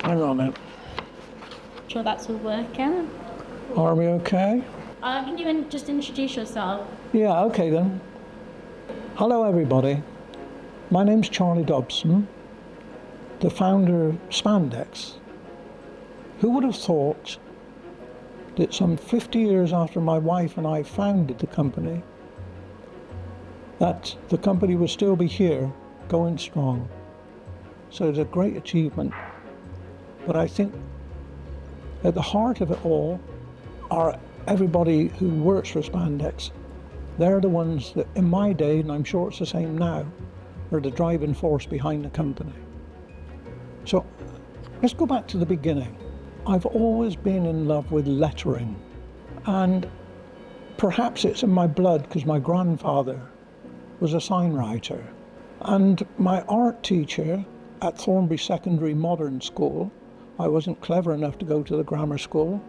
Hang on then. Sure that's all working. Are we okay? Can you just introduce yourself? Yeah, okay then. Hello everybody. My name's Charlie Dobson, the founder of Spandex. Who would have thought that some 50 years after my wife and I founded the company, that the company would still be here, going strong. So it's a great achievement. But I think at the heart of it all are everybody who works for Spandex. They're the ones that in my day, and I'm sure it's the same now, are the driving force behind the company. So let's go back to the beginning. I've always been in love with lettering, and perhaps it's in my blood because my grandfather was a sign writer, and my art teacher at Thornbury Secondary Modern School, I wasn't clever enough to go to the grammar school,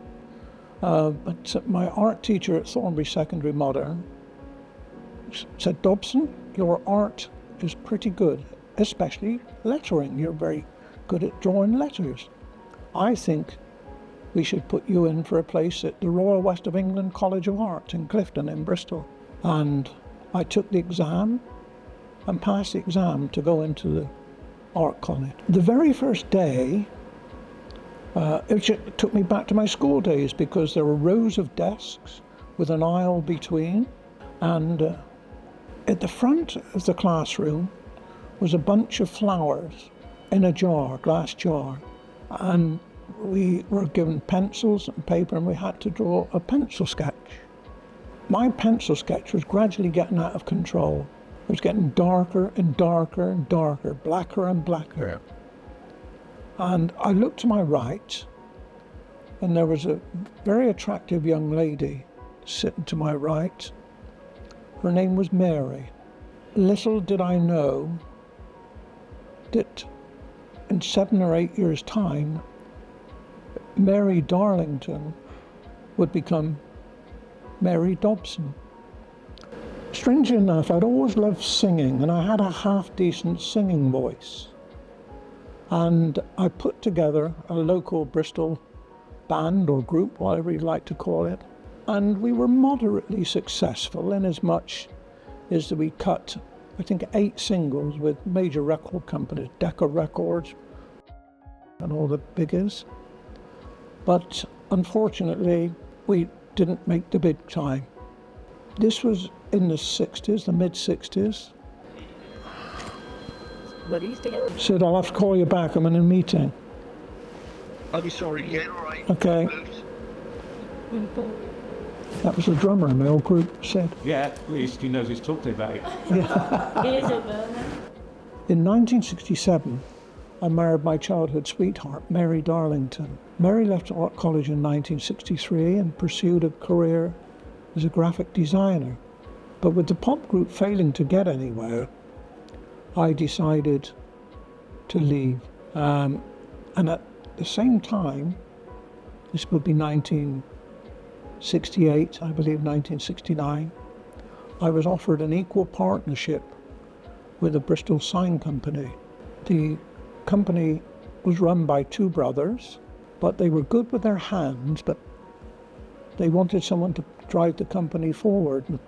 but my art teacher at Thornbury Secondary Modern said, "Dobson, your art is pretty good, especially lettering. You're very good at drawing letters. I think we should put you in for a place at the Royal West of England College of Art in Clifton in Bristol." And I took the exam and passed the exam to go into the art college. The very first day, it took me back to my school days because there were rows of desks with an aisle between, and at the front of the classroom was a bunch of flowers in a jar, glass jar, and we were given pencils and paper and we had to draw a pencil sketch. My pencil sketch was gradually getting out of control. It was getting darker and darker and darker, blacker and blacker. And I looked to my right, and there was a very attractive young lady sitting to my right. Her name was Mary. Little did I know that in 7 or 8 years' time, Mary Darlington would become Mary Dobson. Strangely enough, I'd always loved singing, and I had a half-decent singing voice. And I put together a local Bristol band or group, whatever you'd like to call it, and we were moderately successful in as much as that we cut, I think, 8 singles with major record companies, Decca Records and all the biggers. But unfortunately, we didn't make the big time. This was in the 60s, the mid-60s. Said, "I'll have to call you back, I'm in a meeting." I'll be sorry, yeah, all right. Okay. That was the drummer in my old group, said. Yeah, at least he knows he's talking about it. In 1967, I married my childhood sweetheart, Mary Darlington. Mary left art college in 1963 and pursued a career as a graphic designer. But with the pop group failing to get anywhere, I decided to leave. And at the same time, this would be 1968, I believe 1969, I was offered an equal partnership with a Bristol sign company. The company was run by 2 brothers, but they were good with their hands, but they wanted someone to drive the company forward and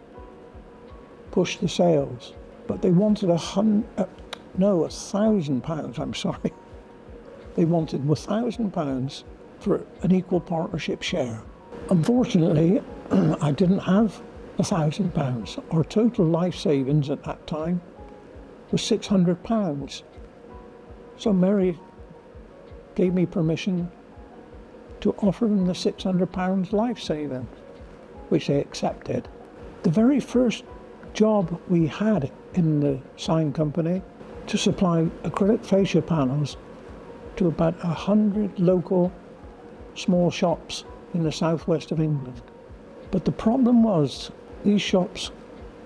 push the sales. But they wanted £1,000, I'm sorry. They wanted £1,000 for an equal partnership share. Unfortunately, I didn't have £1,000. Our total life savings at that time was £600. So Mary gave me permission to offer them the £600 life savings, which they accepted. The very first job we had in the sign company to supply acrylic fascia panels to about 100 local small shops in the southwest of England. But the problem was these shops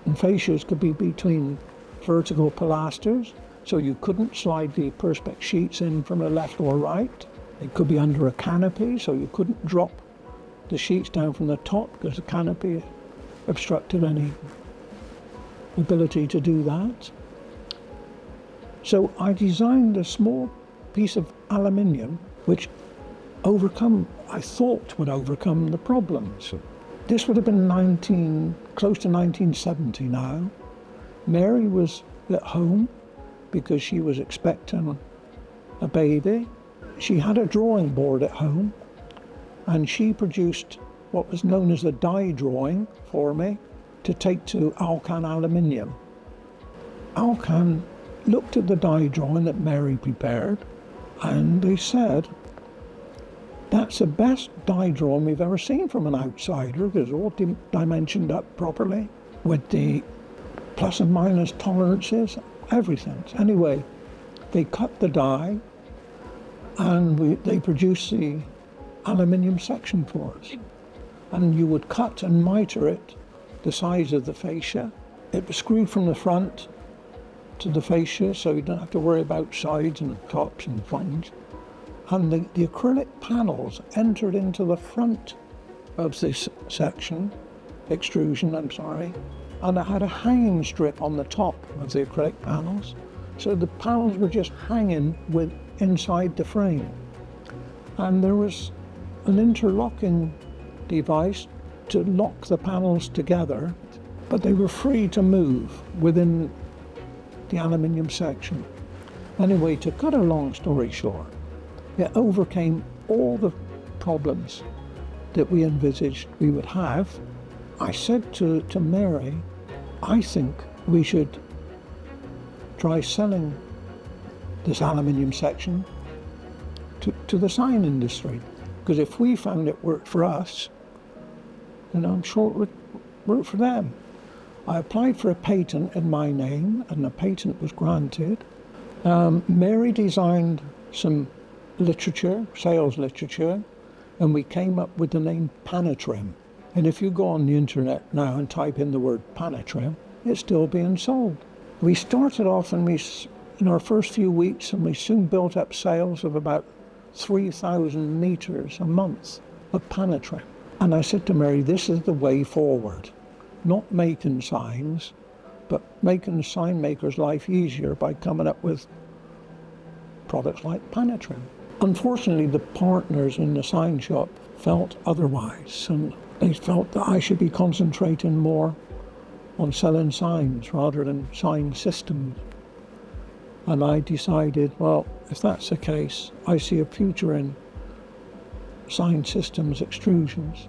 and fascias could be between vertical pilasters, so you couldn't slide the perspex sheets in from the left or right. It could be under a canopy, so you couldn't drop the sheets down from the top because the canopy obstructed any ability to do that. So I designed a small piece of aluminium which I thought would overcome the problems. This would have been close to 1970 now. Mary was at home because she was expecting a baby. She had a drawing board at home, and she produced what was known as a die drawing for me to take to Alcan Aluminium. Alcan looked at the die drawing that Mary prepared, and they said, "That's the best die drawing we've ever seen from an outsider, because it's all dimensioned up properly with the plus and minus tolerances, everything." Anyway, they cut the die and they produced the aluminium section for us. And you would cut and miter it the size of the fascia. It was screwed from the front to the fascia, so you don't have to worry about sides and tops and things. And the acrylic panels entered into the front of this extrusion, and it had a hanging strip on the top of the acrylic panels. So the panels were just hanging inside the frame. And there was an interlocking device to lock the panels together, but they were free to move within the aluminium section. Anyway, to cut a long story short, it overcame all the problems that we envisaged we would have. I said to Mary, I think we should try selling this aluminium section to the sign industry, because if we found it worked for us, then I'm sure it would work for them. I applied for a patent in my name, and the patent was granted. Mary designed some literature, sales literature, and we came up with the name Panatrim. And if you go on the internet now and type in the word Panatrim, it's still being sold. We started off in our first few weeks, and we soon built up sales of about 3,000 meters a month of Panatrim. And I said to Mary, this is the way forward. Not making signs, but making the sign maker's life easier by coming up with products like Panatrim. Unfortunately, the partners in the sign shop felt otherwise, and they felt that I should be concentrating more on selling signs rather than sign systems. And I decided, well, if that's the case, I see a future in sign systems extrusions.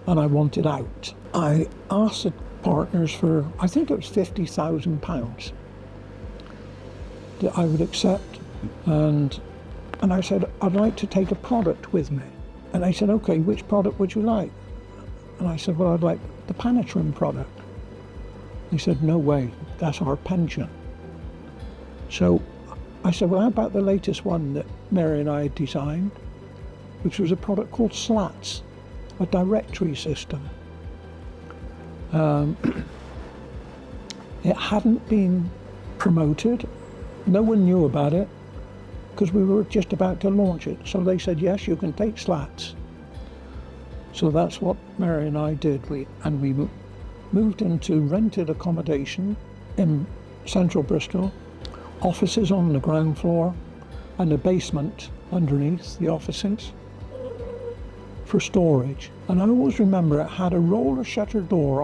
And I wanted out. I asked the partners for, I think it was £50,000 that I would accept. And I said, I'd like to take a product with me. And they said, okay, which product would you like? And I said, well, I'd like the Panatrim product. They said, no way, that's our pension. So I said, well, how about the latest one that Mary and I had designed, which was a product called Slats, a directory system. It hadn't been promoted. No one knew about it because we were just about to launch it. So they said, yes, you can take Slats. So that's what Mary and I did. We moved into rented accommodation in central Bristol, offices on the ground floor and a basement underneath the offices for storage. And I always remember it had a roller shutter door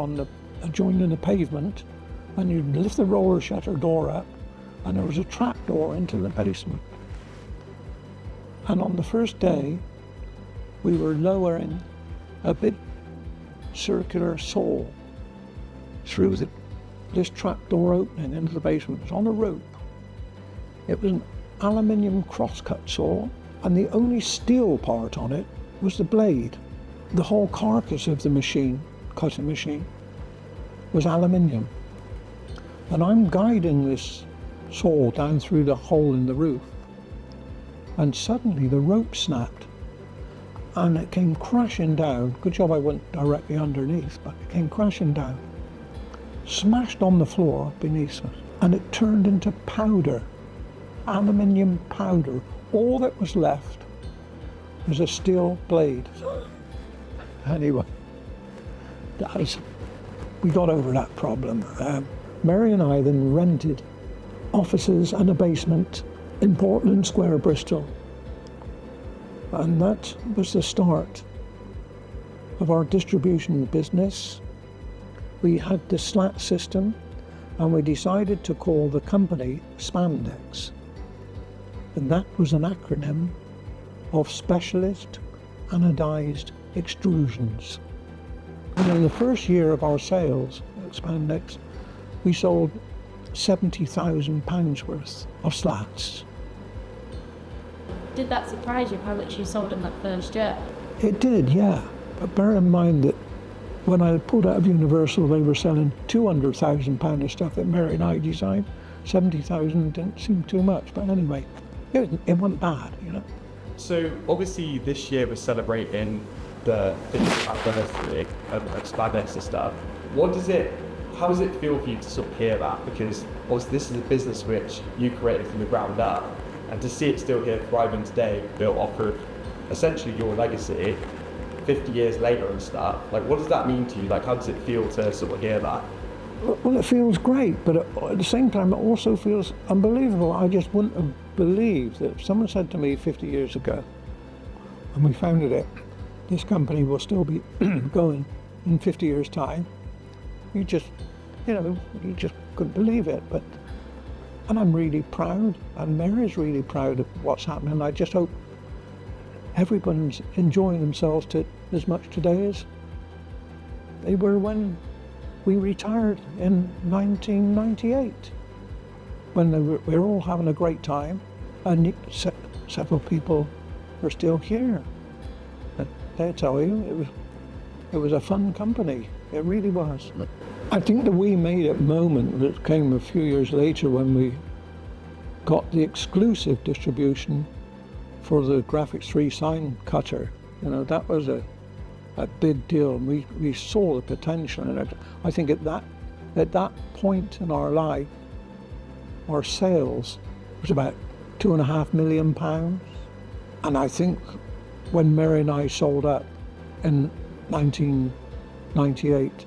adjoining the pavement, and you'd lift the roller shutter door up and there was a trap door into the basement. And on the first day we were lowering a big circular saw through this trap door opening into the basement. It was on a rope. It was an aluminium crosscut saw, and the only steel part on it was the blade. The whole carcass of the cutting machine, was aluminium. And I'm guiding this saw down through the hole in the roof, and suddenly the rope snapped and it came crashing down. Good job I went directly underneath, but it came crashing down, smashed on the floor beneath us, and it turned into powder, aluminium powder. All that was left was a steel blade. Anyway, we got over that problem. Mary and I then rented offices and a basement in Portland Square, Bristol, And that was the start of our distribution business. We had the slat system, and we decided to call the company Spandex. And that was an acronym of Specialist Anodized Extrusions. And in the first year of our sales at Spandex, we sold £70,000 worth of slats. Did that surprise you how much you sold in that first year? It did, yeah. But bear in mind that when I pulled out of Universal, they were selling £200,000 of stuff that Mary and I designed. 70,000 didn't seem too much, but anyway, it wasn't bad, you know. So obviously this year we're celebrating the 50th anniversary of Spandex and stuff. How does it feel for you to sort of hear that? Because obviously this is a business which you created from the ground up, and to see it still here thriving today, built off of essentially your legacy 50 years later and stuff, like what does that mean to you? Like how does it feel to sort of hear that? Well, it feels great, but at the same time, it also feels unbelievable. I just wouldn't have believed that if someone said to me 50 years ago, when we founded it, this company will still be going in 50 years' time. You just couldn't believe it. And I'm really proud, and Mary's really proud of what's happening. I just hope everyone's enjoying themselves as much today as they were when we retired in 1998, when we were all having a great time, and several people are still here. They tell you it was a fun company. It really was. I think the we made it moment that came a few years later when we got the exclusive distribution for the Graphics 3 sign cutter. You know, that was a big deal. We saw the potential in it. I think at that point in our life, our sales was about £2.5 million. And I think when Mary and I sold up in 1998,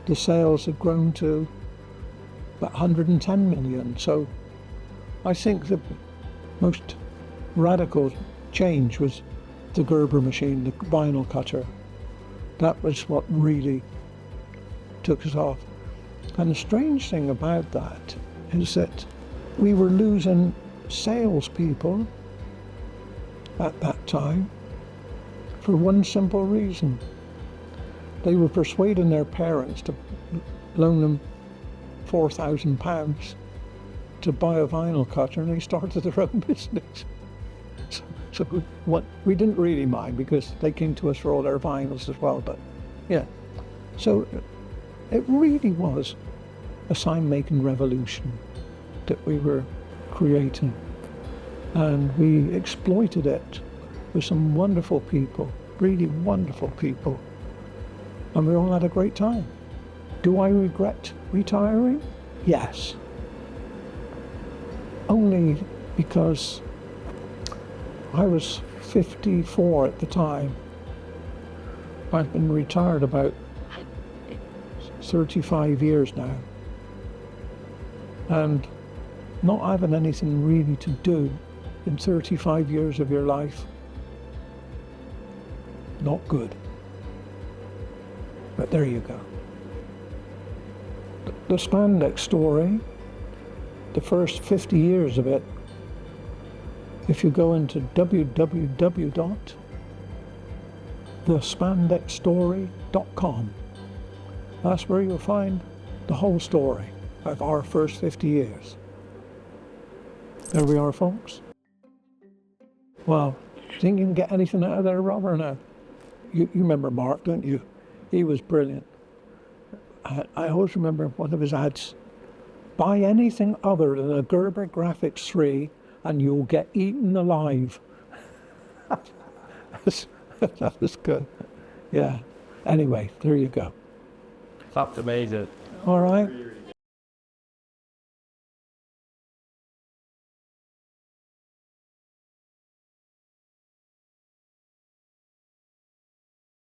the sales had grown to about 110 million. So I think the most radical change was the Gerber machine, the vinyl cutter. That was what really took us off. And the strange thing about that is that we were losing salespeople at that time for one simple reason. They were persuading their parents to loan them £4,000 to buy a vinyl cutter, and they started their own business. So we didn't really mind because they came to us for all their vinyls as well, but yeah. So it really was a sign-making revolution that we were creating, and we exploited it with some wonderful people, really wonderful people, and we all had a great time. Do I regret retiring? Yes. Only because I was 54 at the time. I've been retired about 35 years now. And not having anything really to do in 35 years of your life, not good. But there you go. The Spandex story, the first 50 years of it, if you go into www.thespandexstory.com, that's where you'll find the whole story of our first 50 years. There we are, folks. Well, think you can get anything out of there, Robert? No. You remember Mark, don't you? He was brilliant. I always remember one of his ads: buy anything other than a Gerber Graphics 3 and you'll get eaten alive. That was good. Yeah. Anyway, there you go. That's amazing. All right.